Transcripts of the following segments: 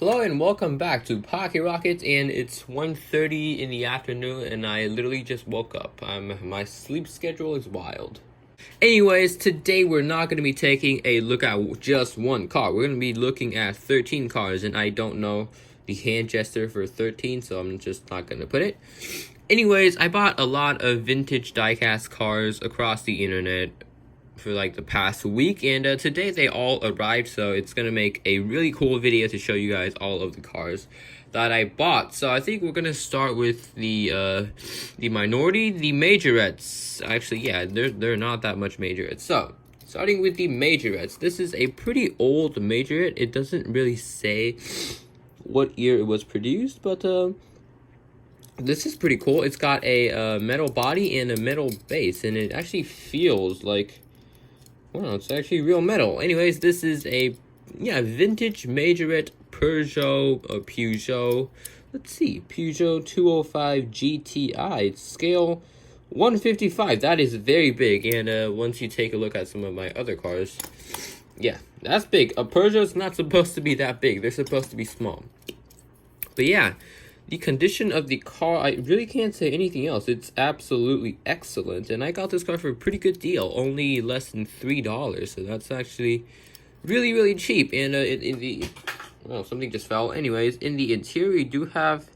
Hello and welcome back to Pocket Rockets, and it's 1:30 in the afternoon and I literally just woke up. My sleep schedule is wild. Anyways, today we're not going to be taking a look at just one car. We're going to be looking at 13 cars, and I don't know the hand gesture for 13, so I'm just not going to put it. Anyways, I bought a lot of vintage diecast cars across the internet for like the past week, and today they all arrived, so it's gonna make a really cool video to show you guys all of the cars that I bought. So I think we're gonna start with the minority, the majorettes. Actually, yeah, they're not that much majorettes. So starting with the majorettes, this is a pretty old majorette. It doesn't really say what year it was produced, but this is pretty cool. It's got a metal body and a metal base, and it actually feels like, wow, it's actually real metal. Anyways, this is a vintage Majorette Peugeot. Let's see, Peugeot 205 GTI. It's scale 155. That is very big. And once you take a look at some of my other cars, yeah, that's big. A Peugeot's not supposed to be that big. They're supposed to be small. But yeah, the condition of the car, I really can't say anything else. It's absolutely excellent, and I got this car for a pretty good deal, only less than $3, so that's actually really, really cheap. And in the, well, something just fell. Anyways, in the interior, you do have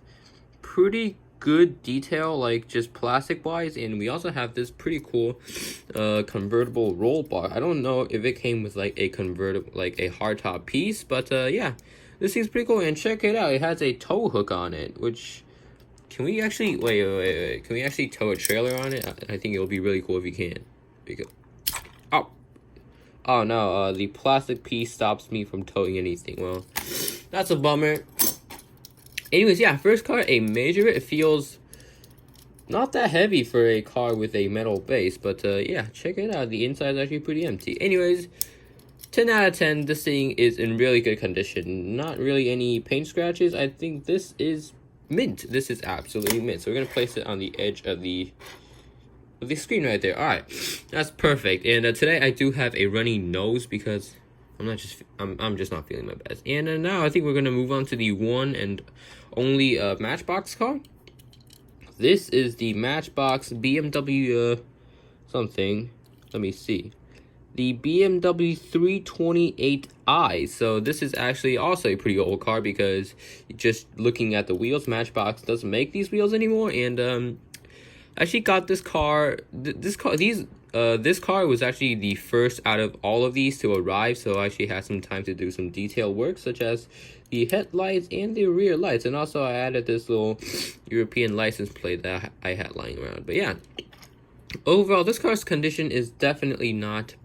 pretty good detail, like just plastic-wise, and we also have this pretty cool convertible roll bar. I don't know if it came with like a convertible, like a hardtop piece, but yeah. This seems pretty cool, and check it out. It has a tow hook on it, which, can we actually, wait. Can we actually tow a trailer on it? I think it'll be really cool if we can. Because, oh no, the plastic piece stops me from towing anything. Well, that's a bummer. Anyways, yeah, first car, a Majorette. It feels not that heavy for a car with a metal base, but yeah, check it out. The inside is actually pretty empty. Anyways, 10 out of 10, this thing is in really good condition. Not really any paint scratches. I think this is mint. This is absolutely mint. So we're going to place it on the edge of the screen right there. Alright, that's perfect. And today I do have a runny nose because I'm just not feeling my best. And now I think we're going to move on to the one and only Matchbox car. This is the Matchbox BMW something. Let me see. The BMW 328i. So this is actually also a pretty old car, because just looking at the wheels, Matchbox doesn't make these wheels anymore. And I actually got this car. This car was actually the first out of all of these to arrive. So I actually had some time to do some detail work, such as the headlights and the rear lights. And also I added this little European license plate that I had lying around. But yeah, overall, this car's condition is definitely not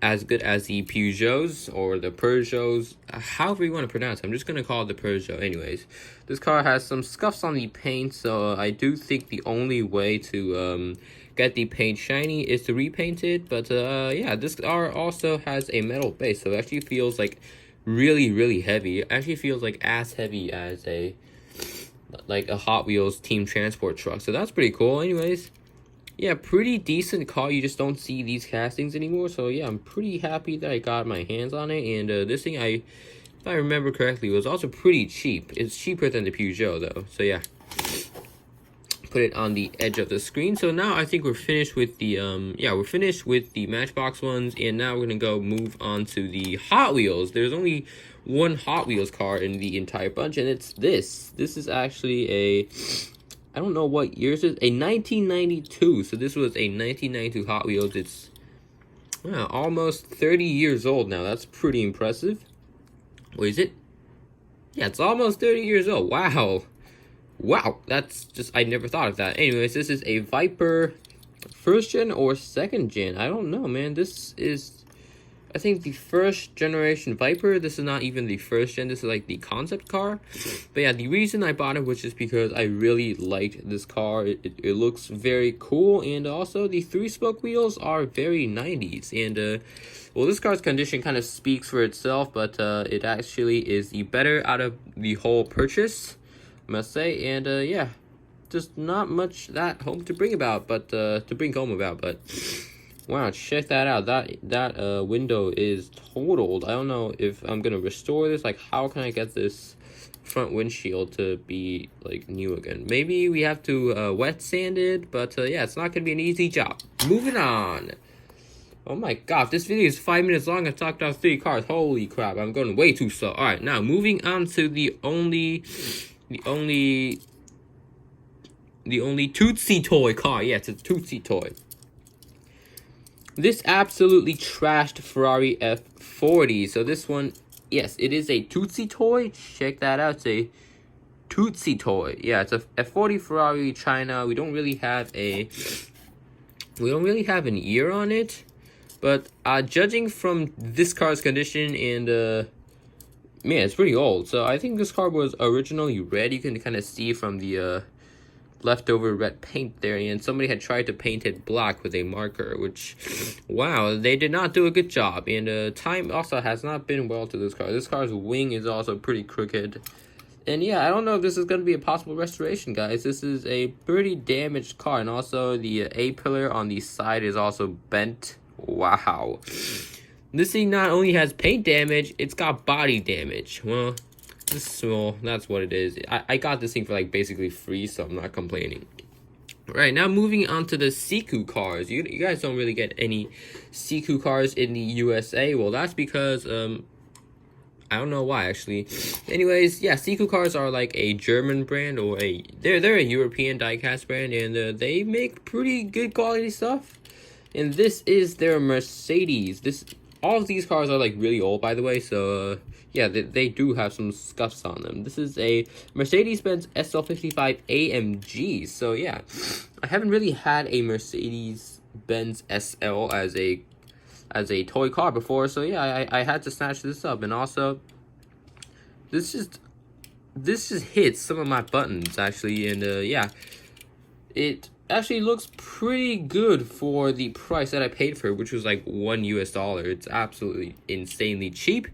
as good as the Peugeots or the Peugeots, however you want to pronounce it. I'm just going to call it the Peugeot. Anyways, this car has some scuffs on the paint, so I do think the only way to get the paint shiny is to repaint it. But yeah, this car also has a metal base, so it actually feels like really, really heavy. It actually feels like as heavy as a Hot Wheels team transport truck, so that's pretty cool. Anyways, yeah, pretty decent car. You just don't see these castings anymore. So yeah, I'm pretty happy that I got my hands on it. And this thing, if I remember correctly, was also pretty cheap. It's cheaper than the Peugeot though. So yeah, put it on the edge of the screen. So now I think we're finished with the we're finished with the Matchbox ones, and now we're gonna move on to the Hot Wheels. There's only one Hot Wheels car in the entire bunch, and it's this. This is actually a, I don't know what year it is, a 1992. So this was a 1992 Hot Wheels. It's almost 30 years old now. That's pretty impressive. What is it? Yeah, it's almost 30 years old. Wow, that's just, I never thought of that. Anyways, this is a Viper first gen or second gen. I don't know, man. This is, I think, the first generation Viper. This is not even the first gen. This is like the concept car. But yeah, the reason I bought it was just because I really liked this car. It looks very cool, and also the 3-spoke wheels are very 90s. And well, this car's condition kind of speaks for itself, but it actually is the better out of the whole purchase, I must say. And yeah, just not much that home to bring home about, but Wow, check that out. That window is totaled. I don't know if I'm gonna restore this. Like, how can I get this front windshield to be like new again? Maybe we have to wet sand it, but yeah, it's not gonna be an easy job. Moving on. Oh my god, this video is 5 minutes long. I talked about 3 cars. Holy crap, I'm going way too slow. Alright, now moving on to the only Tootsie Toy car. Yeah, it's a Tootsie Toy. This absolutely trashed Ferrari F40. So this one, yes, it is a Tootsie Toy. Check that out. It's a Tootsie Toy. Yeah, it's a F40 Ferrari China. We don't really have an year on it, but judging from this car's condition and man, it's pretty old. So I think this car was originally red. You can kind of see from the leftover red paint there, and somebody had tried to paint it black with a marker, which, wow, they did not do a good job. And time also has not been well to this car. This car's wing is also pretty crooked. And yeah, I don't know if this is going to be a possible restoration, guys. This is a pretty damaged car, and also the A-pillar on the side is also bent. Wow. This thing not only has paint damage, it's got body damage. Well, that's what it is. I got this thing for like basically free, so I'm not complaining. Right, now moving on to the Siku cars. You guys don't really get any Siku cars in the USA. Well, that's because I don't know why, actually. Anyways, yeah, Siku cars are like a German brand, or they're a European diecast brand, and they make pretty good quality stuff. And this is their Mercedes. All of these cars are like really old, by the way, so yeah, they do have some scuffs on them. This is a Mercedes-Benz SL55 AMG. So yeah, I haven't really had a Mercedes-Benz SL as a toy car before. So yeah, I had to snatch this up. And also, this just hits some of my buttons actually. And yeah, it actually looks pretty good for the price that I paid for it, which was like $1 US. It's absolutely insanely cheap.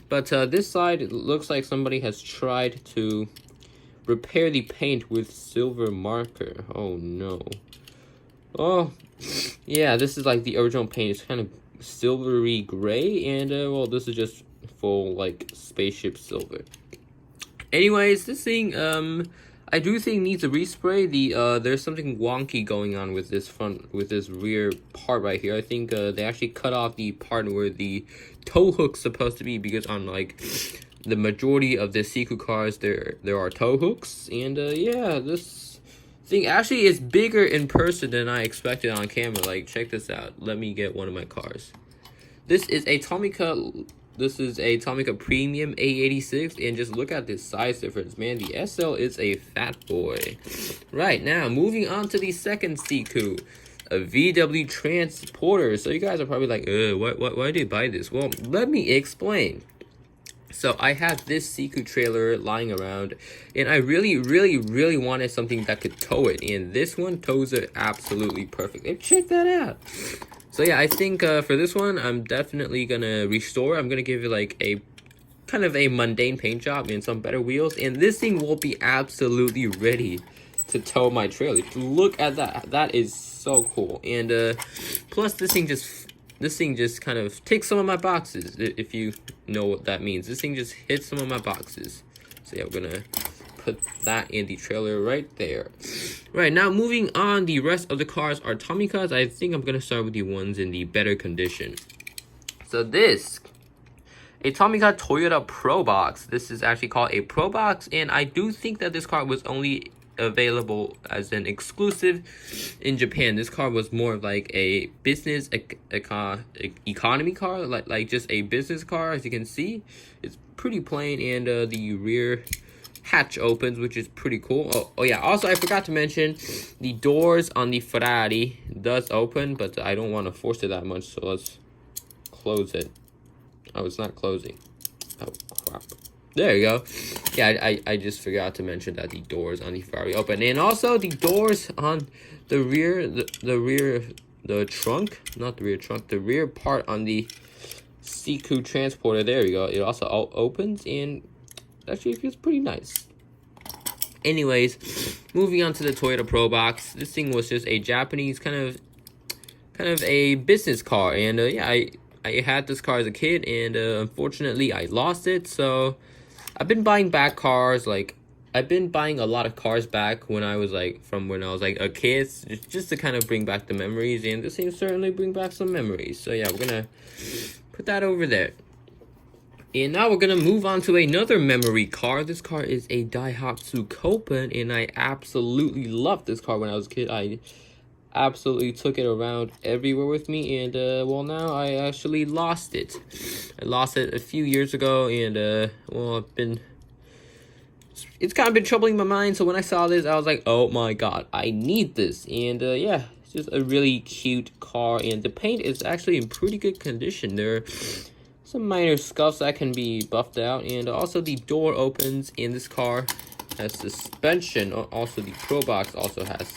But this side, it looks like somebody has tried to repair the paint with silver marker. Oh no. Oh yeah, this is like the original paint. It's kind of silvery gray, and well, this is just full like spaceship silver. Anyways, this thing I do think needs a respray. There's something wonky going on with this rear part right here. I think they actually cut off the part where the tow hook's supposed to be, because on like the majority of the Siku cars there are tow hooks. And yeah, this thing actually is bigger in person than I expected on camera. Like, check this out. Let me get one of my cars. This is a Tomica Premium A86, and just look at this size difference, man. The SL is a fat boy. Right, now, moving on to the second Siku, a VW Transporter. So you guys are probably like, why did you buy this? Well, let me explain. So I have this Siku trailer lying around, and I really wanted something that could tow it, and this one tows it absolutely perfect. And check that out. So yeah, I think for this one, I'm definitely gonna restore. I'm gonna give it like a kind of a mundane paint job and some better wheels, and this thing will be absolutely ready to tow my trailer. Look at that. That is so cool. And plus this thing just kind of ticks some of my boxes, if you know what that means. This thing just hits some of my boxes. So yeah, we're gonna put that in the trailer right there. Right, now moving on, the rest of the cars are Tomicas. I think I'm gonna start with the ones in the better condition. So this, a Tomica Toyota Pro Box. This is actually called a Pro Box, and I do think that this car was only available as an exclusive in Japan. This car was more of like a business economy car, like just a business car. As you can see, it's pretty plain, and the rear hatch opens, which is pretty cool. Oh yeah, also I forgot to mention, the doors on the Ferrari does open, but I don't want to force it that much, so let's close it. Oh, it's not closing. Oh crap. There you go. Yeah, I just forgot to mention that the doors on the Ferrari open, and also the doors on the rear, the trunk, not the rear trunk, the rear part on the Siku Transporter. There we go. It also opens, and actually feels pretty nice. Anyways, moving on to the Toyota Pro Box. This thing was just a Japanese kind kind of a business car. And yeah, I had this car as a kid, and unfortunately I lost it. So I've been buying back cars. Like, I've been buying a lot of cars back when I was like a kid, just to kind of bring back the memories, and this thing certainly bring back some memories. So yeah, we're gonna put that over there. And now we're gonna move on to another memory car. This car is a Daihatsu Copan, and I absolutely loved this car when I was a kid. I absolutely took it around everywhere with me, and well, now I actually lost it. I lost it a few years ago, and well, it's kind of been troubling my mind. So when I saw this, I was like, oh my god, I need this. And yeah, it's just a really cute car, and the paint is actually in pretty good condition. There are some minor scuffs that can be buffed out, and also the door opens, and this car has suspension. Also, the Pro Box also has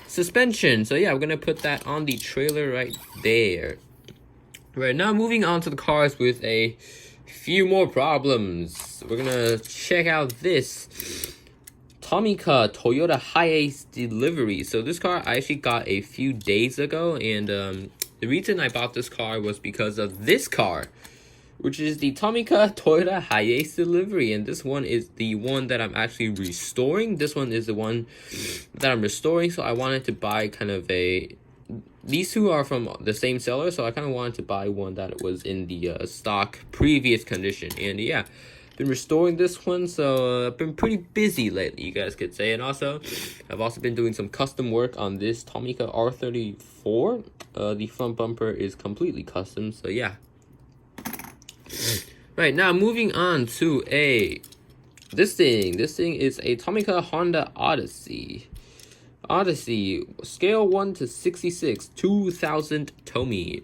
suspension. So yeah, we're gonna put that on the trailer right there. Right, now moving on to the cars with a few more problems. We're gonna check out this Tomica Toyota Hiace delivery. So this car I actually got a few days ago, and the reason I bought this car was because of this car, which is the Tomica Toyota Hiace delivery. And this one is the one that I'm actually restoring. This one is the one that I'm restoring, so I wanted to buy kind of these two are from the same seller, so I kind of wanted to buy one that was in the stock previous condition. And yeah, been restoring this one, so I've been pretty busy lately, you guys could say. And also, I've also been doing some custom work on this Tomica R34. The front bumper is completely custom, so yeah. Right, now moving on to this thing. This thing is a Tomica Honda Odyssey. Scale 1 to 66, 2000 Tomi.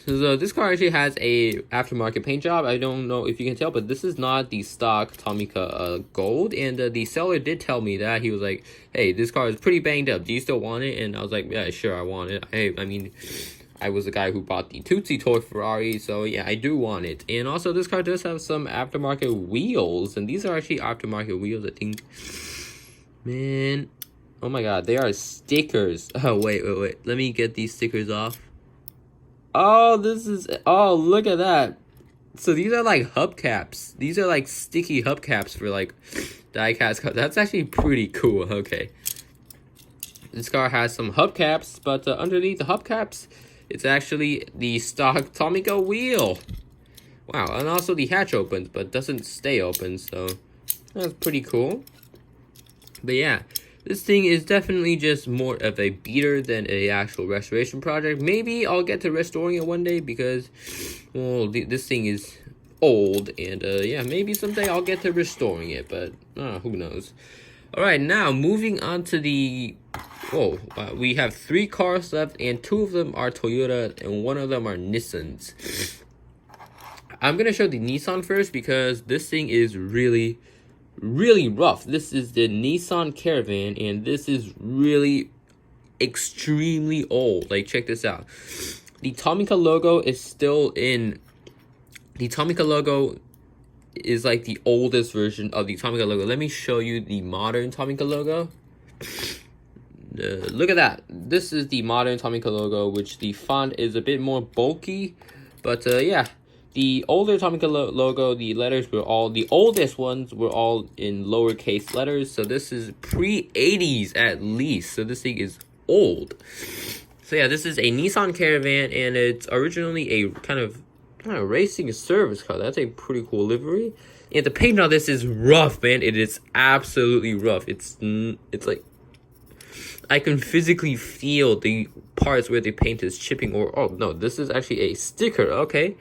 So this car actually has a aftermarket paint job. I don't know if you can tell, but this is not the stock Tomica gold. And the seller did tell me that. He was like, hey, this car is pretty banged up. Do you still want it? And I was like, yeah, sure, I want it. Hey, I mean, I was the guy who bought the Tootsie Toy Ferrari, so yeah, I do want it. And also, this car does have some aftermarket wheels, and these are actually aftermarket wheels, I think. Man, oh my god, they are stickers. Oh, wait, let me get these stickers off. Oh, look at that. So these are like hubcaps. These are like sticky hubcaps for like diecast cars. That's actually pretty cool. Okay. This car has some hubcaps, but underneath the hubcaps, it's actually the stock Tomica wheel. Wow, and also the hatch opens, but doesn't stay open, so that's pretty cool. But yeah, this thing is definitely just more of a beater than a actual restoration project. Maybe I'll get to restoring it one day because, well, this thing is old, and yeah, maybe someday I'll get to restoring it, but who knows. Alright, now moving on to the... we have 3 cars left, and 2 of them are Toyota, and 1 of them are Nissans. I'm going to show the Nissan first, because this thing is really, really rough. This is the Nissan Caravan, and this is really extremely old. Like, check this out. The Tomica logo is still in... The Tomica logo is like the oldest version of the Tomica logo. Let me show you the modern Tomica logo. Look at that. This is the modern Tomica logo, which the font is a bit more bulky. But yeah, the older Tomica logo, the letters were all, the oldest ones were all in lowercase letters. So this is pre-80s at least. So this thing is old. So yeah, this is a Nissan Caravan, and it's originally a kind of racing service car. That's a pretty cool livery. And the paint on this is rough, man. It is absolutely rough. It's like, I can physically feel the parts where the paint is chipping, or, oh no, this is actually a sticker. Okay,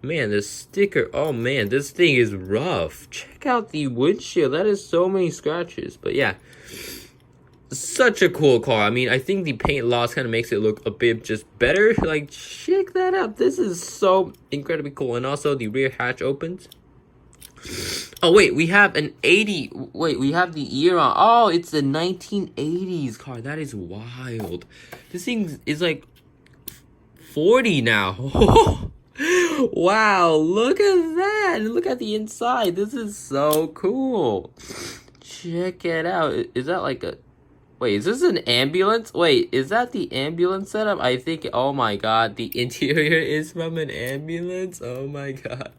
man, the sticker, oh man, this thing is rough. Check out the windshield. That is so many scratches. But yeah, such a cool car. I mean, I think the paint loss kind of makes it look a bit just better. Like, check that out. This is so incredibly cool. And also, the rear hatch opens. Oh, wait, we have an 80... Wait, we have the year on... Oh, it's the 1980s car. That is wild. This thing is, like, 40 now. Wow, look at that. Look at the inside. This is so cool. Check it out. Is that like a... Wait, is this an ambulance? Wait, is that the ambulance setup? I think, oh my god, the interior is from an ambulance? Oh my god.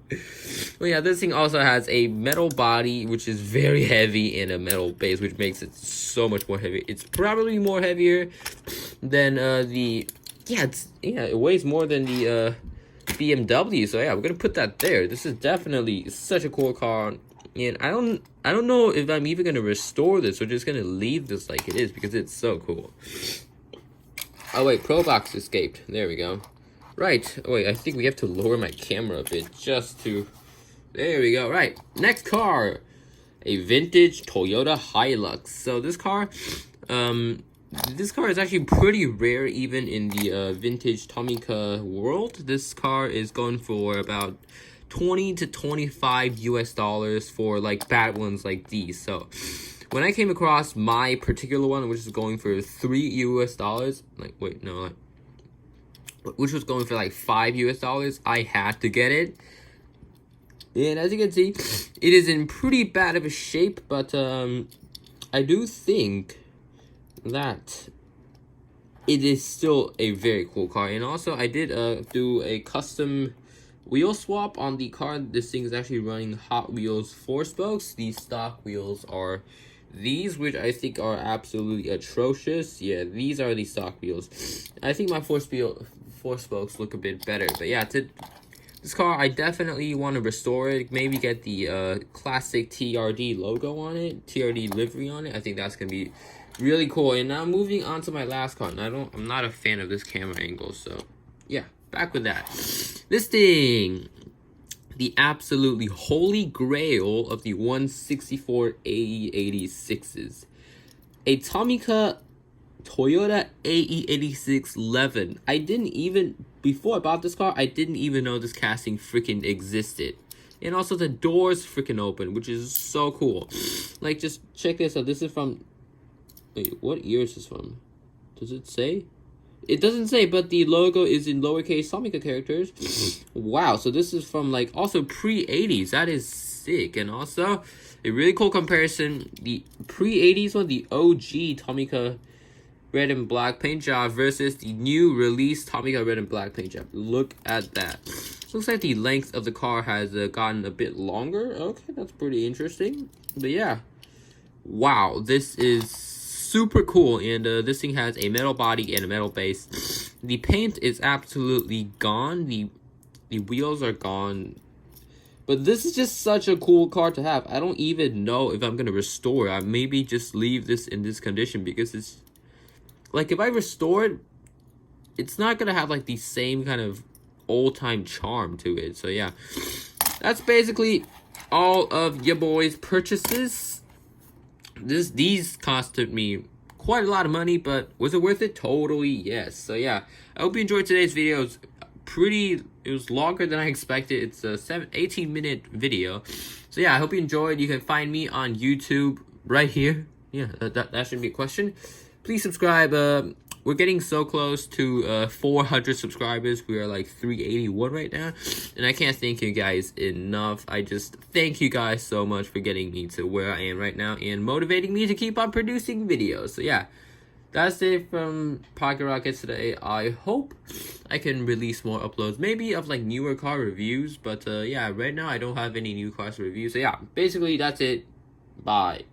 Well, yeah, this thing also has a metal body, which is very heavy, and a metal base, which makes it so much more heavy. It's probably more heavier than it weighs more than the BMW. So yeah, we're gonna put that there. This is definitely such a cool car. And I don't know if I'm even gonna restore this or just gonna leave this like it is because it's so cool. Oh wait, Pro Box escaped. There we go. Right. Oh, wait, I think we have to lower my camera a bit just to. There we go. Right. Next car, a vintage Toyota Hilux. So this car is actually pretty rare even in the vintage Tomica world. This car is going for about $20 to $25 for like bad ones like these. So when I came across my particular one, which is going for $3, which was going for like $5, I had to get it. And as you can see, it is in pretty bad of a shape, but I do think that it is still a very cool car. And also I did do a custom wheel swap on the car. This thing is actually running Hot Wheels 4-spokes. The stock wheels are these, which I think are absolutely atrocious. Yeah, these are the stock wheels. I think my 4-spokes look a bit better. But yeah, this car, I definitely want to restore it. Maybe get the classic TRD logo on it, TRD livery on it. I think that's gonna be really cool. And now moving on to my last car. And I'm not a fan of this camera angle, so yeah. Back with that. This thing, the absolutely holy grail of the 164 AE86s. A Tomica Toyota AE86 Levin. Before I bought this car, I didn't even know this casting freaking existed. And also the doors freaking open, which is so cool. Like, just check this out. This is from, wait, what year is this from? Does it say? It doesn't say, but the logo is in lowercase Tomica characters. Wow, so this is from like also pre-80s. That is sick. And also a really cool comparison. The pre-80s one, the OG Tomica red and black paint job versus the new release Tomica red and black paint job. Look at that. Looks like the length of the car has gotten a bit longer. Okay, that's pretty interesting. But yeah, wow, this is super cool. And this thing has a metal body and a metal base. The paint is absolutely gone. The wheels are gone. But this is just such a cool car to have. I don't even know if I'm gonna restore it. I maybe just leave this in this condition because it's like, if I restore it, it's not gonna have like the same kind of old time charm to it. So yeah, that's basically all of your boys' purchases. These costed me quite a lot of money, but was it worth it? Totally yes. So yeah, I hope you enjoyed today's video. It was longer than I expected. It's a 18-minute video. So yeah, I hope you enjoyed. You can find me on YouTube right here. Yeah, that shouldn't be a question. Please subscribe. We're getting so close to 400 subscribers. We are like 381 right now. And I can't thank you guys enough. I just thank you guys so much for getting me to where I am right now and motivating me to keep on producing videos. So yeah, that's it from Pocket Rockets today. I hope I can release more uploads, maybe of like newer car reviews. But yeah, right now I don't have any new cars reviews. So yeah, basically that's it. Bye.